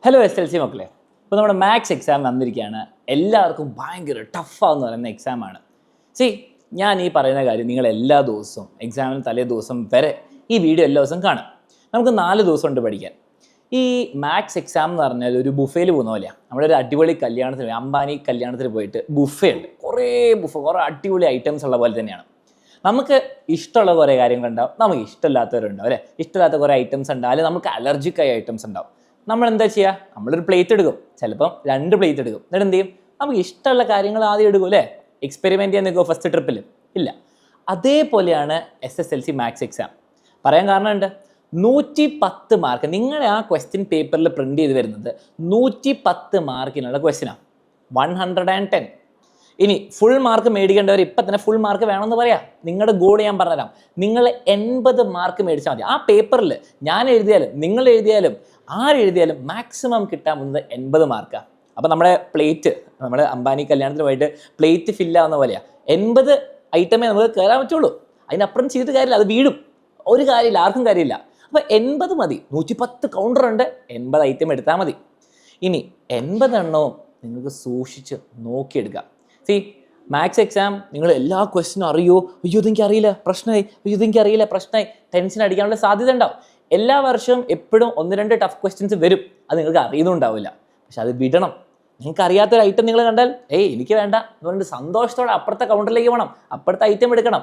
Hello SLC മക്കളെ, ഇപ്പോൾ നമ്മുടെ മാത്സ് എക്സാം വന്നിരിക്കുകയാണ്. എല്ലാവർക്കും ഭയങ്കര ടഫാന്ന് പറയുന്ന എക്സാമാണ്. ഞാൻ ഈ പറയുന്ന കാര്യം നിങ്ങൾ എല്ലാ ദിവസവും എക്സാമിന് തലേ ദിവസം വരെ ഈ വീഡിയോ എല്ലാ ദിവസവും കാണും. നമുക്ക് 4 ദിവസം ഉണ്ട് പഠിക്കാൻ. ഈ മാത്സ് എക്സാം എന്ന് പറഞ്ഞാൽ ഒരു ബുഫേയിൽ പോകുന്ന പോലെയാണ്. നമ്മളൊരു അടിപൊളി കല്യാണത്തിന്, അംബാനി കല്യാണത്തിന് പോയിട്ട് ബുഫേ ഉണ്ട്, കുറേ അടിപൊളി ഐറ്റംസ് ഉള്ള പോലെ തന്നെയാണ്. നമുക്ക് ഇഷ്ടമുള്ള കുറേ കാര്യങ്ങളുണ്ടാവും, നമുക്ക് ഇഷ്ടമില്ലാത്തവരുണ്ടാവും അല്ലേ. ഇഷ്ടമില്ലാത്ത കുറേ ഐറ്റംസ് ഉണ്ടാവും, നമുക്ക് അലർജിക്കായ ഐറ്റംസ് ഉണ്ടാവും. നമ്മൾ എന്താ ചെയ്യുക? നമ്മളൊരു പ്ലേറ്റ് എടുക്കും, ചിലപ്പം 2 പ്ലേറ്റ് എടുക്കും. എന്നിട്ട് എന്ത് ചെയ്യും? നമുക്ക് ഇഷ്ടമുള്ള കാര്യങ്ങൾ ആദ്യം എടുക്കും അല്ലേ. എക്സ്പെരിമെൻറ്റ് ചെയ്യാൻ നിൽക്കുമോ ഫസ്റ്റ് ട്രിപ്പിൽ? ഇല്ല. അതേപോലെയാണ് SSLC മാത്സ് എക്സാം. പറയാൻ കാരണമുണ്ട്, 110 മാർക്ക് നിങ്ങളെ ആ ക്വസ്റ്റ്യൻ പേപ്പറിൽ പ്രിൻ്റ് ചെയ്ത് വരുന്നത് 110 മാർക്കിനുള്ള ക്വസ്റ്റ്യനാണ്. 110. ഇനി ഫുൾ മാർക്ക് മേടിക്കേണ്ടവർ ഇപ്പം തന്നെ ഫുൾ മാർക്ക് വേണമെന്ന് പറയാം. നിങ്ങളുടെ ഗോൾ ഞാൻ പറഞ്ഞുതരാം. നിങ്ങൾ 80 മാർക്ക് മേടിച്ചാൽ മതി. ആ പേപ്പറിൽ ഞാൻ എഴുതിയാലും നിങ്ങൾ എഴുതിയാലും ആരെഴുതിയാലും മാക്സിമം കിട്ടാൻ പോകുന്നത് 80 മാർക്കാണ്. അപ്പോൾ നമ്മുടെ പ്ലേറ്റ്, നമ്മുടെ അംബാനി കല്യാണത്തിന് പോയിട്ട് പ്ലേറ്റ് ഫില്ലാവുന്ന പോലെയാണ്. 80 ഐറ്റമേ നമുക്ക് കയറാൻ പറ്റുള്ളൂ. അതിനപ്പുറം ചെയ്തിട്ട് കാര്യമില്ല, അത് വീഴും. ഒരു കാര്യമില്ല, ആർക്കും കാര്യമില്ല. അപ്പോൾ 80 മതി. 110 കൗണ്ടർ ഉണ്ട്, 80 ഐറ്റം എടുത്താൽ മതി. ഇനി 80 എണ്ണവും നിങ്ങൾക്ക് സൂക്ഷിച്ച് നോക്കിയെടുക്കാം. മാത്സ് എക്സാം നിങ്ങൾ എല്ലാ ക്വസ്റ്റ്യനും അയ്യോ ഇതെനിക്ക് അറിയില്ല പ്രശ്നമായി, ഇതെനിക്ക് അറിയില്ല പ്രശ്നമായി, ടെൻഷൻ അടിക്കാനുള്ള സാധ്യത ഉണ്ടാവും. എല്ലാ വർഷവും എപ്പോഴും 1-2 ടഫ് ക്വസ്റ്റ്യൻസ് വരും, അത് നിങ്ങൾക്ക് അറിയുന്നുണ്ടാവില്ല. പക്ഷെ അത് വിടണം. നിങ്ങൾക്ക് അറിയാത്തൊരു ഐറ്റം നിങ്ങൾ കണ്ടാൽ എനിക്ക് വേണ്ട എന്ന് പറഞ്ഞിട്ട് സന്തോഷത്തോടെ അപ്പുറത്തെ കൗണ്ടറിലേക്ക് പോകണം, അപ്പുറത്തെ ഐറ്റം എടുക്കണം.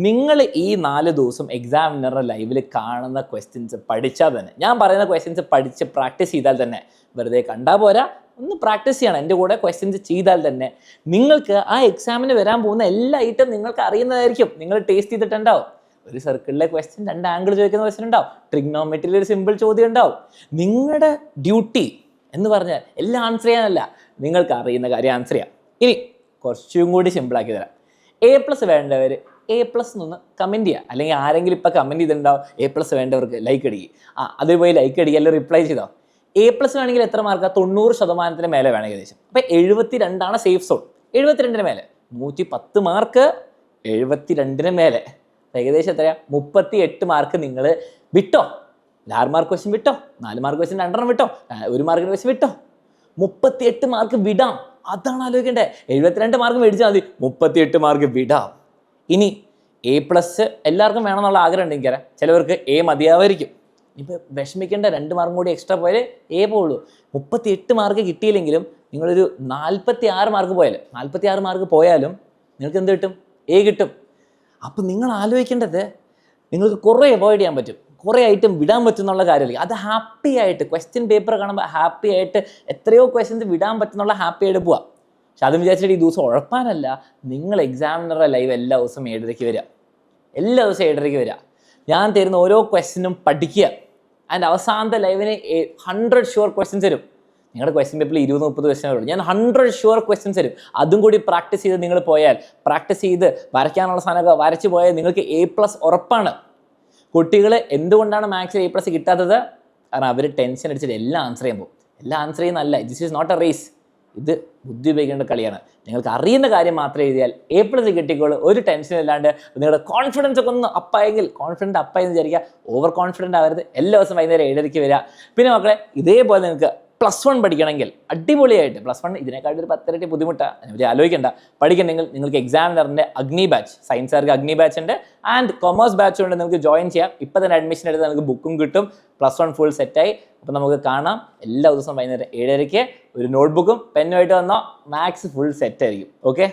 നിങ്ങൾ ഈ 4 ദിവസം എക്സാമിനറുടെ ലൈവിൽ കാണുന്ന ക്വസ്റ്റ്യൻസ് പഠിച്ചാൽ തന്നെ, ഞാൻ പറയുന്ന ക്വസ്റ്റ്യൻസ് പഠിച്ച് പ്രാക്ടീസ് ചെയ്താൽ തന്നെ, വെറുതെ കണ്ടാൽ പോരാ, ഒന്ന് പ്രാക്ടീസ് ചെയ്യണം. എൻ്റെ കൂടെ ക്വസ്റ്റ്യൻസ് ചെയ്താൽ തന്നെ നിങ്ങൾക്ക് ആ എക്സാമിന് വരാൻ പോകുന്ന എല്ലാ ഐറ്റം നിങ്ങൾക്ക് അറിയുന്നതായിരിക്കും. നിങ്ങൾ ടേസ്റ്റ് ചെയ്തിട്ടുണ്ടാവും. ഒരു സർക്കിളിലെ ക്വസ്റ്റ്യൻ 2 ആംഗിൾ ചോദിക്കുന്ന ക്വസ്റ്റ്യൻ ഉണ്ടാവും, ട്രിഗ്നോമെട്രിയിൽ ഒരു സിമ്പിൾ ചോദ്യം ഉണ്ടാവും. നിങ്ങളുടെ ഡ്യൂട്ടി എന്ന് പറഞ്ഞാൽ എല്ലാം ആൻസർ ചെയ്യാനല്ല, നിങ്ങൾക്ക് അറിയുന്ന കാര്യം ആൻസർ ചെയ്യാം. ഇനി കുറച്ചും കൂടി സിമ്പിളാക്കി തരാം. A+ വേണ്ടവർ A+ എന്നൊന്ന് കമൻറ്റ് ചെയ്യുക. അല്ലെങ്കിൽ ആരെങ്കിലും ഇപ്പോൾ കമൻറ്റ് ചെയ്തിട്ടുണ്ടാവും A+ വേണ്ടവർക്ക് ലൈക്ക് അടിക്കുക. അതിൽ പോയി ലൈക്ക് അടിക്കുക, അല്ലെങ്കിൽ റിപ്ലൈ ചെയ്തോ. A+ വേണമെങ്കിൽ എത്ര മാർക്കാണ്? 90% മേലെ വേണം ഏകദേശം. അപ്പോൾ 72 സേഫ് സോൺ. 72 മേലെ 110 മാർക്ക്, 72 മേലെ ഏകദേശം എത്രയാണ്? 38 മാർക്ക് നിങ്ങൾ വിട്ടോ. 6 മാർക്ക് ക്വസ്റ്റ്യൻ വിട്ടോ, 4 മാർക്ക് ക്വസ്റ്റ്യൻ 2 വിട്ടോ, 1 മാർക്കിന് ക്വസ്റ്റ്യൻ വിട്ടോ. 38 മാർക്ക് വിടാം. അതാണ് ആലോചിക്കേണ്ടത്. 72 മാർക്ക് മേടിച്ചാൽ മതി, 38 മാർക്ക് വിടാം. ഇനി A+ എല്ലാവർക്കും വേണമെന്നുള്ള ആഗ്രഹം ഉണ്ടെങ്കിൽ ചിലവർക്ക് A മതിയാവായിരിക്കും. ഇപ്പോൾ വിഷമിക്കേണ്ട, 2 മാർക്കും കൂടി എക്സ്ട്രാ പോയാൽ A പോകുള്ളൂ. 38 മാർക്ക് കിട്ടിയില്ലെങ്കിലും നിങ്ങളൊരു 46 മാർക്ക് പോയാലും 46 മാർക്ക് പോയാലും നിങ്ങൾക്ക് എന്ത് കിട്ടും? A കിട്ടും. അപ്പോൾ നിങ്ങൾ ആലോചിക്കേണ്ടത്, നിങ്ങൾക്ക് കുറേ അവോയ്ഡ് ചെയ്യാൻ പറ്റും, കുറേ ഐറ്റം വിടാൻ പറ്റും എന്നുള്ള കാര്യമില്ല. അത് ഹാപ്പി ആയിട്ട് ക്വസ്റ്റ്യൻ പേപ്പർ കാണുമ്പോൾ ഹാപ്പി ആയിട്ട് എത്രയോ ക്വസ്റ്റ്യൻസ് വിടാൻ പറ്റുന്നുള്ള ഹാപ്പി ആയിട്ട് പോവാം. പക്ഷെ അതും വിചാരിച്ചിട്ട് ഈ ദിവസം ഉഴപ്പാനല്ല. നിങ്ങൾ എക്സാമിനറുടെ ലൈവ് എല്ലാ ദിവസവും 7:30 വരിക. എല്ലാ ദിവസവും 7:30 വരിക. ഞാൻ തരുന്ന ഓരോ ക്വസ്റ്റ്യനും പഠിക്കുക. ആൻഡ് അവസാനത്തെ ലൈവിന് 100 ഷുവർ ക്വസ്റ്റ്യൻസ് തരും. നിങ്ങളുടെ ക്വസ്റ്റ്യൻ പേപ്പറിൽ 20-30 ക്വസ്റ്റ്യൻ ഉള്ളൂ. ഞാൻ 100 ഷുവർ ക്വസ്റ്റ്യൻസ് തരും. അതും കൂടി പ്രാക്ടീസ് ചെയ്ത് നിങ്ങൾ പോയാൽ, പ്രാക്ടീസ് ചെയ്ത് വരയ്ക്കാനുള്ള സാധനമൊക്കെ വരച്ച് പോയാൽ നിങ്ങൾക്ക് A+ ഉറപ്പാണ്. കുട്ടികൾ എന്തുകൊണ്ടാണ് മാത്സിൽ A+ കിട്ടാത്തത്? കാരണം അവർ ടെൻഷൻ അടിച്ചിട്ട് എല്ലാം ആൻസർ ചെയ്യാൻ പോകും. എല്ലാം ആൻസർ ചെയ്യുന്നതല്ല, this is not a race. ഇത് ബുദ്ധി ഉപയോഗിക്കേണ്ട കളിയാണ്. നിങ്ങൾക്ക് അറിയുന്ന കാര്യം മാത്രം എഴുതിയാൽ A+ കിട്ടിക്കോളൂ. ഒരു ടെൻഷനും ഇല്ലാണ്ട് നിങ്ങളുടെ കോൺഫിഡൻസ് ഒക്കെ ഒന്ന് അപ്പായെങ്കിൽ, കോൺഫിഡൻറ്റ് അപ്പായെന്ന് വിചാരിക്കുക, ഓവർ കോൺഫിഡൻ്റ് ആവരുത്. എല്ലാ ദിവസവും വൈകുന്നേരം 7:30 വരിക. പിന്നെ മക്കളെ, ഇതേപോലെ നിങ്ങൾക്ക് +1 പഠിക്കണമെങ്കിൽ അടിപൊളിയായിട്ട്, +1 ഇതിനേക്കാളും ഒരു 10 ഇരട്ടി ബുദ്ധിമുട്ടാണ്, അതിനെപ്പറ്റി ആലോചിക്കേണ്ട. പഠിക്കണമെങ്കിൽ നിങ്ങൾക്ക് എക്സാമിനറിൻ്റെ അഗ്നി ബാച്ച്, സയൻസുകാർക്ക് അഗ്നി ബാച്ച് ഉണ്ട്, ആൻഡ് കൊമേഴ്സ് ബാച്ച് ഉണ്ട്. നിങ്ങൾക്ക് ജോയിൻ ചെയ്യാം. ഇപ്പം തന്നെ അഡ്മിഷൻ എടുത്ത് നമുക്ക് ബുക്കും കിട്ടും. +1 ഫുൾ സെറ്റായി. അപ്പോൾ നമുക്ക് കാണാം എല്ലാ ദിവസവും വൈകുന്നേരം 7:30. ഒരു നോട്ട്ബുക്കും പെന്നുമായിട്ട് വന്നോ, മാത്സ് ഫുൾ സെറ്റായിരിക്കും. ഓക്കെ.